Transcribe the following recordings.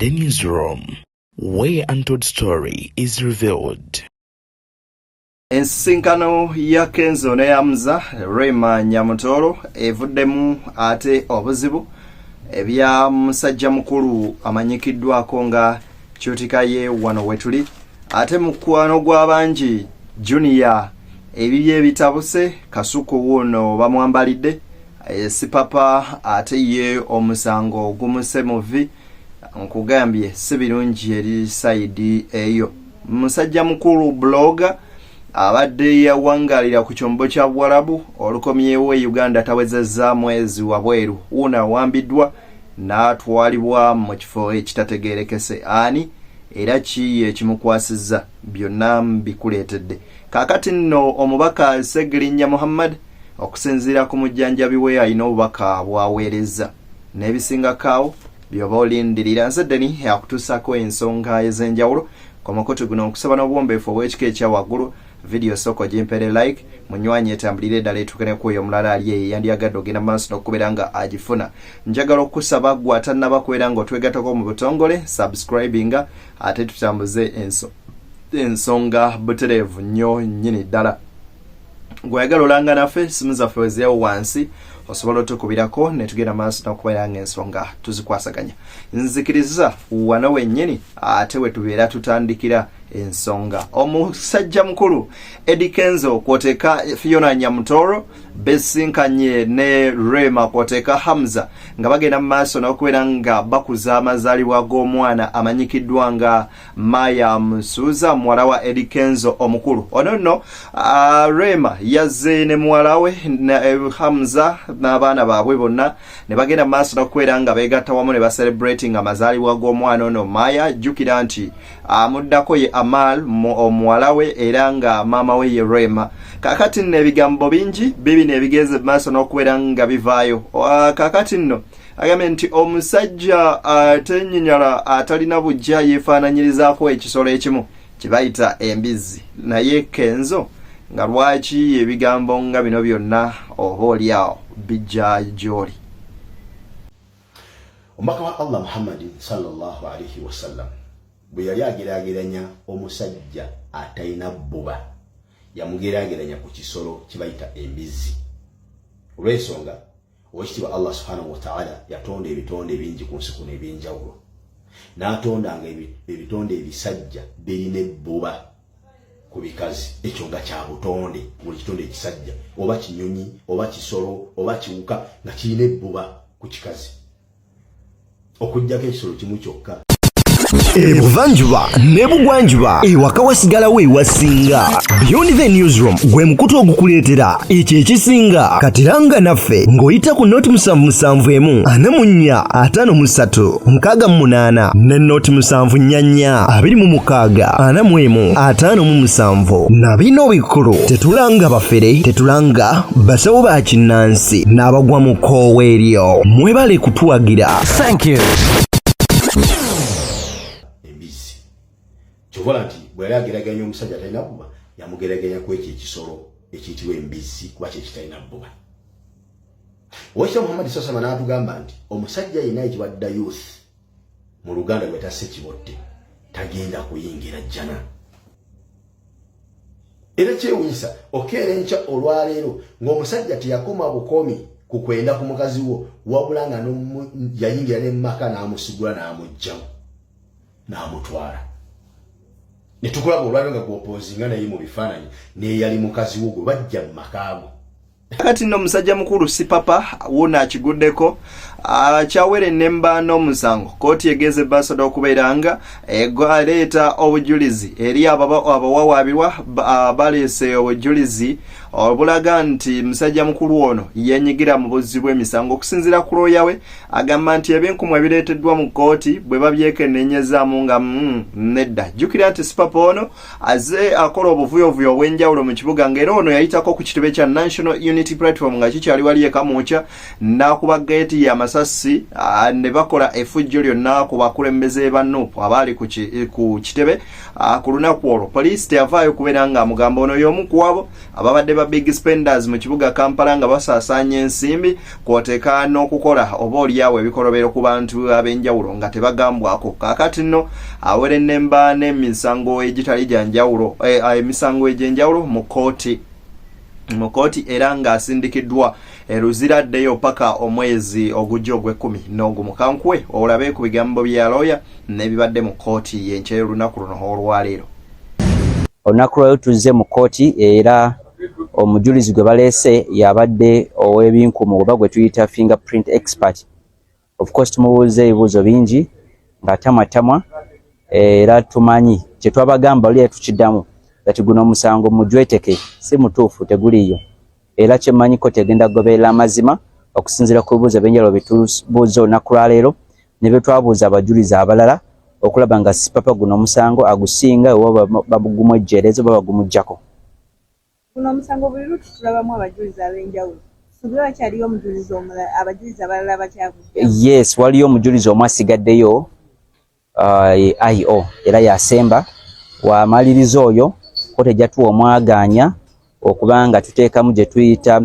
The newsroom, where untold story is revealed. Ensinkano ya Kenzo ne Hamza Rema Nyamutoro evuddemu ate obuzibu ebya musajja mukulu amanyikiddwako nga Kyotikaye wano wetuli ate mukwano gw'abangi Junior ebibye bitabuse Kasuku wono bamwambalidde sipapa ate ye omusango gumuse muvi nkugambye sibirungi eri side eyo musajja mukulu blogger abadde yawangalira ku kyombo kya Bwarabu olukomyewo Uganda tawezezza mwezi wa bweru una wambiddwa n'atwalibwa mu kifo ekitategeerekese ani era ki ekimukwasizza byonna bikuleetedde kakati nno omubaka Segirinya Muhammad okusinziira ku mujjanjabi we alina obubaka bwaweereza n'ebisingakaawo byoba olindirira nzeddeni yakutuusako ensonga ez'enjawulo komakoto guno okusaba n'obwombeefu obw'ekika ekya waggulu video soko jimpere like munywanyi etambulire ddala etukene ku oyo mulala ali yandiyagadde ogenda maaso n'okubeera nga agifuna njagala okusaba gwe atannaba kubeera nga otwegatako mu butongole subscribinga ate tutambuze ensonga butereevu nnyo nnyini ddala gwayagala olanga naffe simu zaffe wezeewo wansi osobola otukubirako ne tugenda maaso n'okubeera ng'ensonga tuzikwasaganya nzikiriza wano wennyini ate we tubeera tutandikira ensonga omusajja mukulu Eddie Kenzo kwoteka Fiona Nyamutoro besinkanye ne Rema kwoteka Hamza nga bagenda maaso n'okubeera nga bakuza amazaalibwa g'omwana amanyikiddwa nga Maya Musuuza muwala wa Eddie Kenzo omukulu ono nno Rema yazze ne muwala we Hamza n'abaana baabwe bonna ne bagenda maaso n'okubeera nga beegatta wamu ne baselebrating amazaalibwa g'omwana ono Maya jjukira nti amuddako ye Amal omuwala we era nga maama we ye Rema kakati nno ebigambo bingi bibi nebigeze maaso n'okubeera nga bivaayo kakati nno agambye nti omusajja atenyinyala atalina bujja yeefaananyirizaako ekisolo ekimu kibayita embizzi naye Kenzo nga lwaki ebigambo nga bino byonna oba oliawo bijja gy'oli omubaka wa Allah Muhammad sallallahu alaihi wasallam bwe yali ageraageranya omusajja atalina bbuba yamugeraageranya ku kisolo kibayita embizzi olw'ensonga owekitiibwa Allah subhanahu wa ta'ala yatonda ebitonde bingi ku nsi kuno eby'enjawulo n'atondanga ebitonde ebisajja birina ebbuba ku bikazi ekyo nga kya butonde buli kitonde ekisajja oba kinyonyi oba kisolo oba kiwuka nga kirina ebbuba ku kikazi okujjako ekisolo kimu kyokka Ebuvanjuba nebugwanjuba ewaka wasigalawo ewasinga Beyond the Newsroom gwe mukutu ogukuleetera ekyo ekisinga katiranga naffe ng'oyita ku noti 771 44 53 ne noti 744 26 45 na bino bikulu tetulanga bafere tetulanga basawo ba kinnansi n'abagwa mu koowa eryo mwebale kutuwagira. Thank you. Chovola nti bwe yali ageraganya omusajja atalina bbuba yamugeraganya ku ekyo ekisolo ekiyitibwa embizzi kuba kye kitalina bbuba. Owekitiibwa Muhammad sallallahu alaihi wasallam n'atugamba nti omusajja yenna ekibadda youth mu Luganda gwe tasse kibotte tagenda kuyingira jjana. Era kyewunyisa okeera enkya olwaleero ng'omusajja teyakoma bukomi ku kwenda ku mukazi wo wabula nga yayingira ne mu maka n'amusigula n'amuggyamu n'amutwala. Netukulaba olwaliro nga gwopozinga naye mu bifaananyi n'eyali mukazi wo gwe bajja mu makaago. Kakati nno musajja mukulu si papa wona akiguddeko kyawere nemba n'omusango kooti egeze basoda okubeera nga egaleeta obujulizi eri abawawaabirwa baleese obujulizi obulaga nti musajja mukulu ono yenyigira mu buzzi bw'emisango okusinziira ku looya we agamba nti ebinkumu ebireeteddwa mu kooti bwe babyekennenyezaamu nga nedda jjukira nti sipapa ono aze akola obuvuyovuyo obw'enjawulo mu kibuga ng'era ono yayitako ku kitebe kya National Unity Platform nga kikyali wali ekamuuca n'akuba geeti y'amasasi ne bakola effujjo lyonna ku bakulembeze ba NUP abaali ku kitebe ku lunaku olwo poliisi teyavaayo kubeera nga amugamba ono y'omu ku abo ababadde ba big spenders mu kibuga Kampala nga basaasanya ensimbi kw'oteeka n'okukola oba oliawo ebikolobero ku bantu ab'enjawulo nga tebagambwako. Kaakati nno awere nemba n'emisango egitali gya njawulo emisango egy'enjawulo mu kooti era ng'asindikiddwa eruziraddeyo paka omwezi ogujja ogw'ekkumi n'ogumu. Kankwe olabe ku bigambo bya lawyer n'ebibadde mu kooti y'enkyero lunaku luno olwaleero. Olunaku lw'olwo tuzze mu kooti era omujulizi gwe baleese yabadde ow'ebinkumu oba gwe tuyita fingerprint expert. Of course tumubuuza ebibuuzo bingi ng'atamatama era tumanyi kye twabagamba oli yatukiddamu kati guno omusango mujweteke si mutuufu teguliyo era kyemmanyiko tegenda kugoberera amazima okusinziira ku bibuuzo ebyenjawulo byetubuuza olunaku lwaleero ne bye twabuuza abajulizi abalala okulaba nga si papa guno omusango agusinga oba bagumu ejjerezo oba bagumuggyako. Guno omusango buli luti tulabamu abajulizi ab'enjawulo. Subira wakyaliyo omujulizi omulala abajulizi abalala bakyavudde? Yes, waliyo omujulizi omu asigaddeyo IO era yasemba wamaliriza oyo ko tejjatuwa omwaganya okubanga tuteekamu gye tuyita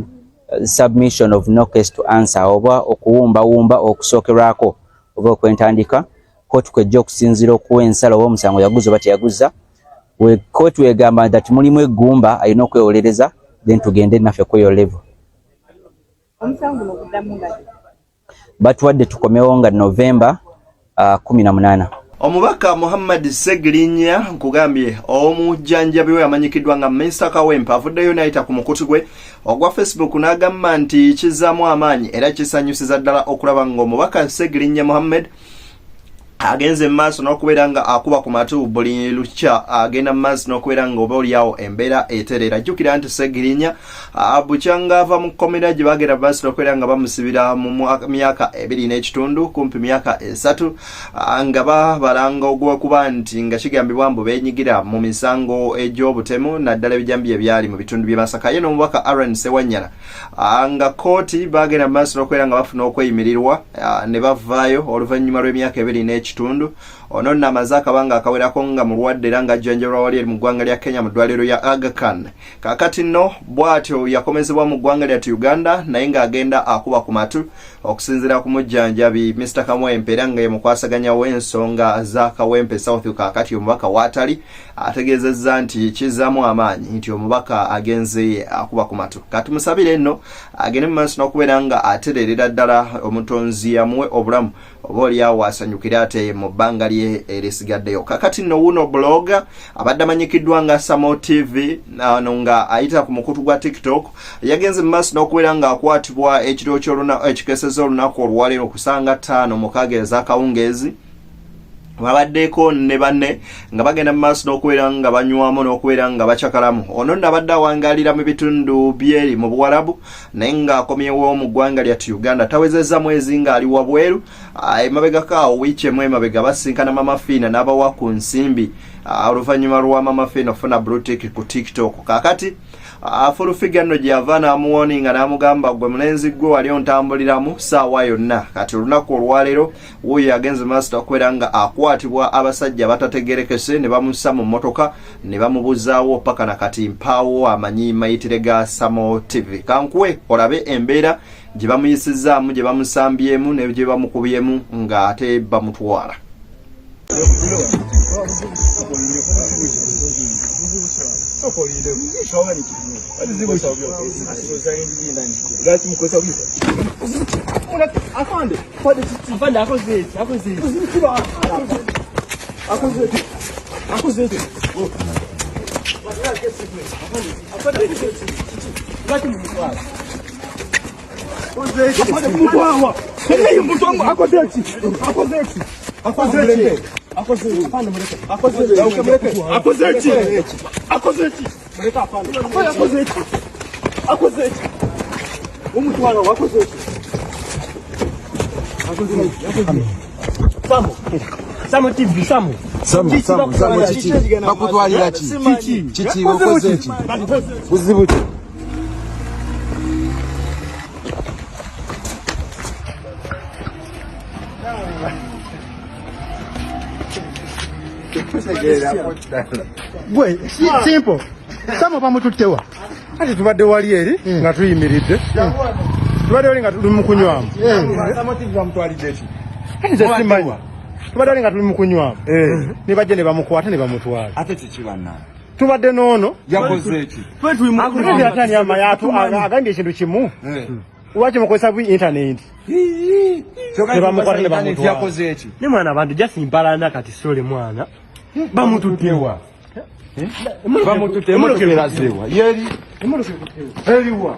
submission of no case to answer oba okuwumbawumba okusookerwako oba okwentandika kooti kwejja okusinziira okuwa ensala oba omusango yaguza oba teyaguza. Kooti wegamba nti mulimu eggumba alina okwewolereza then tugende naffe kweyo level. Omusango guno guddamu nga batuwadde tukomewo nga November 18. Omubaka Muhammad Segirinya nkugambye omujjanjabi we amanyikiddwa nga Mr. Kawempe avuddeyo n'ayita ku mukutu gwe ogwa Facebook n'agamba nti kizaamu amaanyi era kisanyusiza ddala okulaba ng'omubaka Segirinya Muhammad agenze maaso n'okubeera nga akuba ku matu buli lukya agenda maaso n'okubeera nga oba oliawo embeera eterera. Jjukira nti Segirinya bukyanga ava mu kkomera gye bagenda maaso n'okubeera nga bamusibira mu myaka 2 n'ekitundu kumpi myaka 3 nga babalanga ogw'okuba nti nga kigambibwa mbu beenyigira mu misango egy'obutemu naddala ebijambi ebyali mu bitundu by'e Masaka. Ye n'omubaka Aaron Sewanyana nga kooti bagenda maaso n'okubeera nga bafuna okweyimirirwa ne bavaayo oluvannyuma lw'emyaka 2 n'ekitundu. Ono namaze akabanga akawerako nga mulwadde era nga ajjanjabirwa wali mu ggwanga lya Kenya mu ddwaliro ya Aga Khan. Kaakati nno bw'atyo yakomezebwa mu ggwanga lya Uganda naye ng'agenda akuba ku matu okusinziira ku mujjanjabi Mr. Kawempe era nga ye mukwasaganya w'ensonga za Kawempe South. Kaakati omubaka waatali ategeezezza nti kizaamu amaanyi nti omubaka agenze akuba ku matu. Kati musabire nno agende mu maaso n'okubeera nga atererera ddala omutonzi yamuwe obulamu oba oliawo asanyukira ate mu bbanga lye erisigaddeyo. Kakati nno wuno blogger abadde amanyikiddwa nga Samo TV nga ayita ku mukutu gwa TikTok yagenze mu maaso n'okubeera nga akwatibwa ekiro ekikeeseza olunaku olwaleero kusanga 5 mu kageeza akawungeezi babaddeko ne banne nga bagenda mu maaso n'okubeera nga banywamu n'okubeera nga bakyakalamu. Ono nabadde awangalira mu bitundu byeri mu Buwarabu naye ng'akomyewo mu ggwanga lya Uganda tawezezza mwezi ng'ali wabweru. Emabegakaawo wiiki emu emabega basinkana Mama Fina n'abawa ku nsimbi oluvannyuma lwa Mama Fina ofuna blue tick ku TikTok. Kaakati full figure no gyava n'amuwoninga n'amugamba gwe mulenzi gwe wali ontambuliramu ssaawa yonna. Kati olunaku olwaleero wuuyo yagenze maaso okubeera nga akwatibwa abasajja batategerekese ne bamussa mu mmotoka ne bamubuzaawo paka na kati mpaawo amanyi mayitire ga Samo TV. Kankuwe olabe embeera gye bamuyisizaamu gye bamusambyemu ne gye bamukubyemu nga ate bamutwala. Samo TV, Samo. Bakutwalira kiki wakoze ki? Buzibuti. Boy, simple. Samo pamututewa. ati tubadde wali eri nga tuyimiridde tubadde wali nga tuli mu kunywamu nze simanyi tubadde wali nga tuli mu kunywamu ne bajja ne bamukwata ne bamutwala ate kikibanna tubadde noono yakoze eki atani amayatu agambye ekintu kimu lwaki mukozesa bu intaneti yakoze eki ne mwana abantu jasimpalana kati sole mwana bamututtewa bamututtewa yeri eriwa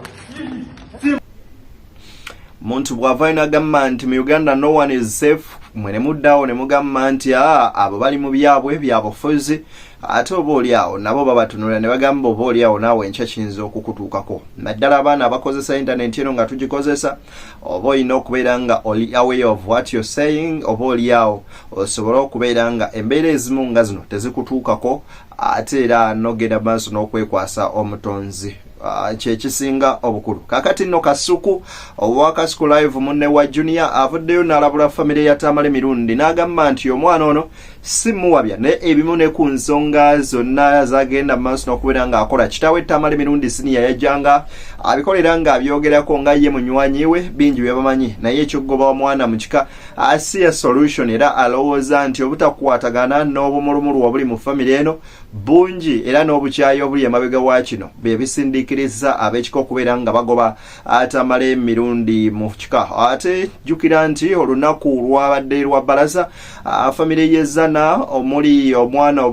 muntu bw'avaayo n'agamba nti mu Uganda no one is safe mwe ne muddawo ne mugamba nti abo bali mu byabwe byabufuzi ate oba oliawo nabo babatunula ne bagamba oba oliawo naawe enkya kiyinza okukutuukako naddala abaana abakozesa intaneti eno nga tugikozesa oba olina okubeera nga oli aware of what you're saying oba oliawo osobole okubeera nga embeera ezimu nga zino tezikutuukako ate era nogenda maaso n'okwekwasa omutonzi kyekisinga obukulu kakati nno Kasuku owa Kasuku live munne wa Junior avuddeyo n'alabula famire ya Tamale Mirundi n'agamba nti omwana ono simuwabya ne ebimu ne ku nsonga zonna zagenda maaso n'okubeera nga akola kitawe Tamale Mirundi siniya yajjanga abikolera nga abyogerako nga ye munywanyi we bingi byabamanyi naye ekyogoba omwana mu kika asiya solution era alowooza nti obutakwatagana n'obumulumulu obuli mu famire eno bungi era n'obukyayi obuli emabega wa kino bye bisindikiriza ab'ekika okubeera nga bagoba Tamale Mirundi mu kika ate jjukira nti olunaku lwabadde lwa balaza famire yezana omuli omwana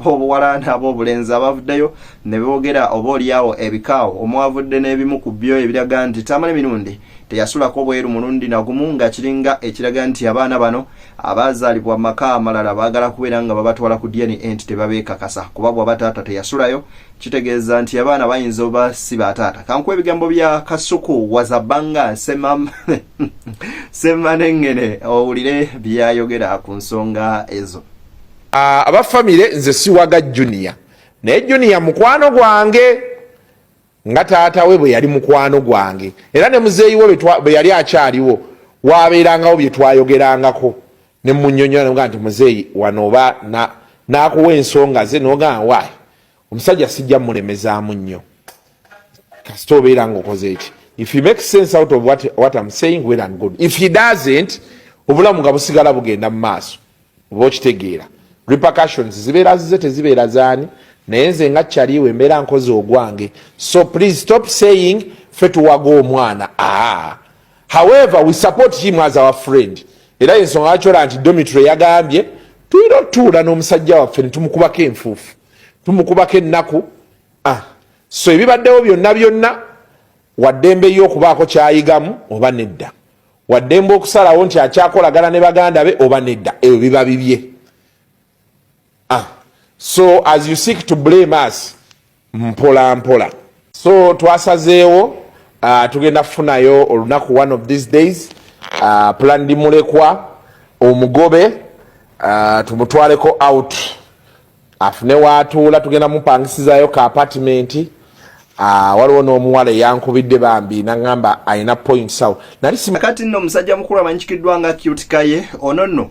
obuwala n'ab'obulenzi abavuddeyo ne boogera oba oliawo ebikaawo omwavudde n'ebimu ku byo ebiraga nti Tamale Mirundi teyasulako bweru mulundi nagumu nga kiringa ekiraga nti abaana bano abazaalibwa maka amalala baagala kubeera nga babatwala ku DNA nti tebabeekakasa kuba bw'aba taata teyasulayo kitegeeza nti abaana bayinza oba si bataata kankuwa ebigambo bya Kasuku wazabanga semanengene owulire byayogera ku nsonga ezo abafamire nze siwaga Junior naye Junior mukwano gwange nga taata we bwe yali mukwano gwange era ne muzeeyi we bwe yali akyaliwo waabeerangawo bye twayogerangako ne munnyonnyola nga nti muzeeyi wano oba n'akuwa ensonga ze n'ogamba waayi omusajja sijja mulemezaamu nnyo kasita obeera ng'okoze eki if he makes sense out of what I'm saying well and good if he doesn't obulamu nga busigala bugenda mu maaso oba okitegeera repercussions zibeera zize tezibeera zaani naye nze nga kyaliwe embeera nkoze ogwange so please stop saying fe tuwaga omwana however we support him as our friend era ensonga yakyola nti Domitro yagambye tuyina otuula n'omusajja waffe ne tumukubako enfuufu tumukubako ennaku so ebibaddewo byonna waddembe y'okubaako kyayigamu oba nedda waddembe okusalawo nti akyakolagana ne baganda be oba nedda ebyo biba bibye so as you seek to blame us mpola mpola so twasazeewo tugenda kufunayo olunaku one of these days plan ndi mulekwa omugobe tumutwaleko out afune watuula tugenda mupangisizayo ka apartment waliwo n'omuwala eyankubidde bambi nagamba ayina points out kati nno omusajja mukulu amanyikiddwa nga Cute Kaye ono nno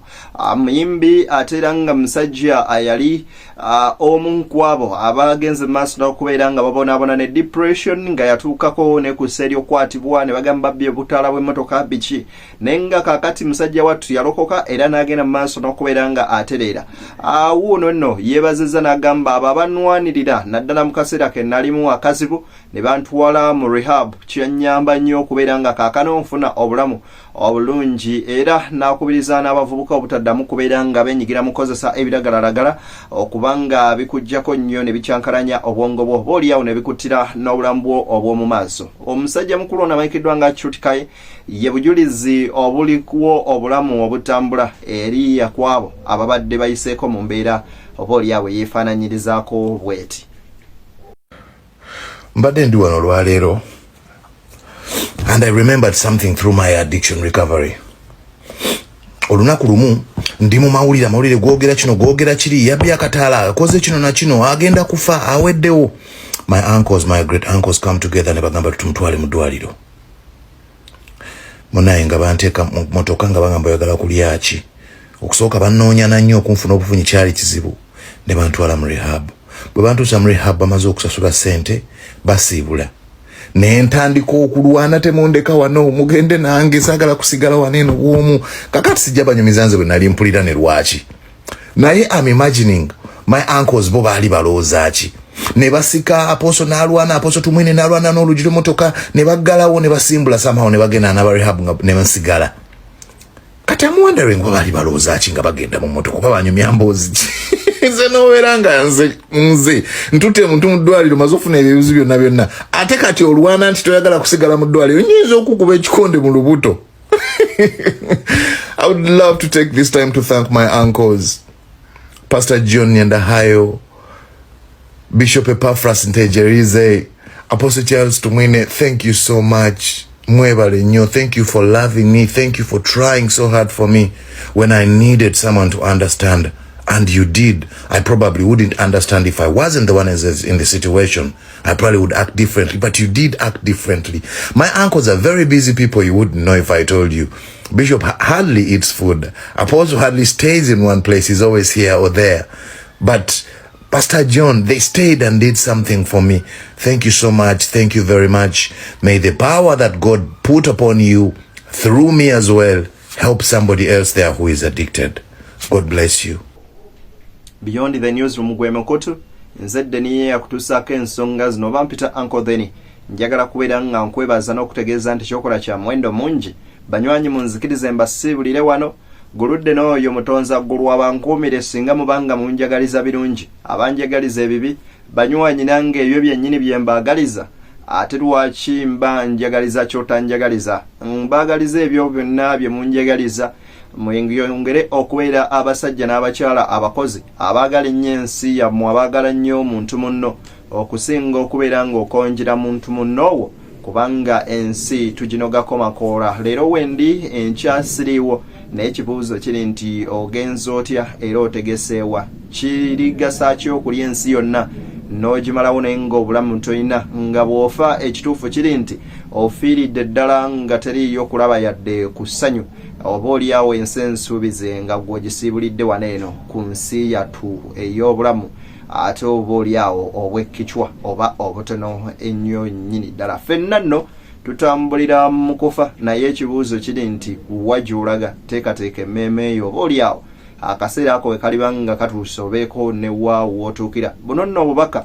muyimbi ate era nga musajja ayali omu ku abo abagenze maaso n'okubeera nga babonaabona ne depression nga yatuukako ne ku seri okwatibwa ne bagamba bye obutaala bw'emmotoka biki naye nga kaakati musajja wattu yalokoka era n'agenda mu maaso n'okubeera nga atereera wuuno nno yeebazizza n'agamba abo abanwanirira naddala mu kaseera ke nalimu akazibu ne bantwala mu rehab kyannyamba nnyo okubeera nga kaakano nfuna obulamu obulungi era n'akubiriza n'abavubuka obutaddamu kubeera nga benyigira mu kozesa ebiragalalagala okubanga bikujjako nnyo ne bicyankalanya obwongo bwo oba oliawo ne bikuttira n'obulamu bwo obw'omu maaso omusajja mukulu ono amanyikiddwa nga Cute Kaye ye bujulizi obulikuwo obulamu obutambula eri yakwabo ababadde bayiseeko mu mbeera oba oliawo yeefaananyirizaako bweti mbadde ndi wano olwaleero and I remembered something through my addiction recovery. Olunaku lumu ndi mu mawulire gwogera kiri yabbi akataala akoze kino na kino agenda kufa aweddewo. My uncles, my great uncles come together ne bagamba tumutwale mu ddwaliro. Munaye nga banteeka mu motoka nga bagamba oyagala kulya ki. Okusooka bannoonya nnyo okunfuna obufunyi kyali kizibu ne bantwala mu rehab. bwe bantuusa mu rehab bamaze okusasula ssente basiibula ne ntandika okulwana temundeka wano mugende nange saagala kusigala waneeno bwomu kakati sijja banyumiza nze bwe nali mpulira ne lwaki naye am imagining my uncles bo baali balowooza ki ne basika aposo n'alwana aposo tumwine n'alwana n'oluggi lw'emmotoka ne baggalawo ne basimbula somehow ne bagenda n'aba rehab ne basigala kati I'm wondering oba baali balowooza ki nga bagenda mu mmotoka oba banyumya mboozi ki nze n'obeera nga nze ntute muntu mu ddwaliro maze ofuna ebibuzi byonna ate kati olwana nti toyagala kusigala mu ddwaliro nyinza okukuba ekikonde mu lubuto. I would love to take this time to thank my uncles, Pastor John Nyandahayo, Bishop Epaphras Ntejerize, Apostle Charles Tumwine. Thank you so much. Mwebale nyo, thank you for loving me. Thank you for trying so hard for me when I needed someone to understand. And you did. I probably wouldn't understand if I wasn't the one in the situation. I probably would act differently, but you did act differently. My uncles are very busy people. You wouldn't know if I told you. Bishop hardly eats food. Apostle hardly stays in one place. He's always here or there. But Pastor John, they stayed and did something for me. Thank you so much. Thank you very much. May the power that God put upon you through me as well help somebody else there who is addicted. God bless you. Beyond the newsroom gwemekotu nzedde niye yakutusaako ensonga zino bampita Uncle Theni njagala kubeera nga nkwebaza n'okutegeeza nti kyokola kya muwendo mungi banywanyi munzikirize mbasiibulire wano guludde n'oyo mutonza ggulu abankuumire singa mubanga munjagaliza birungi abanjagaliza ebibi banywanyi nange ebyo byennyini bye mbaagaliza ate lwaki mba njagaliza kyotanjagaliza mbaagaliza ebyo byonna bye munjagaliza mweyongere okubeera abasajja n'abakyala abakozi abaagala ennyo ensi yammwe abaagala nnyo omuntu munno okusinga okubeera ng'okonjera muntu munnowo kubanga ensi tuginogako makoola leero wendi enkyasiriiwo n'ekibuuzo kiri nti ogenza otya era otegeseewa kirigasa ki okulya ensi yonna n'ogimalawo naye ng'obulamu toyina nga bw'ofa ekituufu kiri nti ofiiridde ddala nga teriiyo kulaba yadde ku ssanyu oba oliawo ensi ensuubize nga gw'ogisiibulidde waneeno ku nsi yattu ey'obulamu ate oba oliawo obw'ekkicwa oba obutono ennyo nnyini ddala ffenna nno tutambulira mu kufa naye ekibuuzo kiri nti wajulaga teekateeka emmeeme eyo oba oliawo akaseera ako we kaliba nga katuuse obeeko ne waawo w'otuukira buno nno obubaka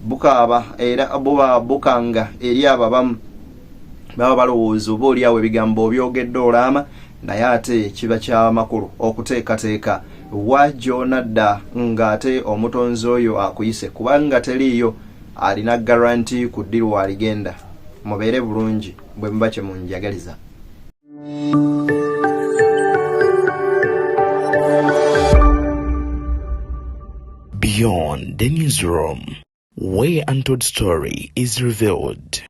bukaaba era buba bukanga eri ababamu baba balowooza oba oliawo ebigambo byogedde olaama naye ate kiba ky'amakulu okuteekateeka wajjonadda ng'ate omutonzi oyo akuyise kubanga teriiyo alina garanti ku ddiru aligenda mubeere bulungi bwe muba kye munjagaliza. Beyond the newsroom, where untold story is revealed.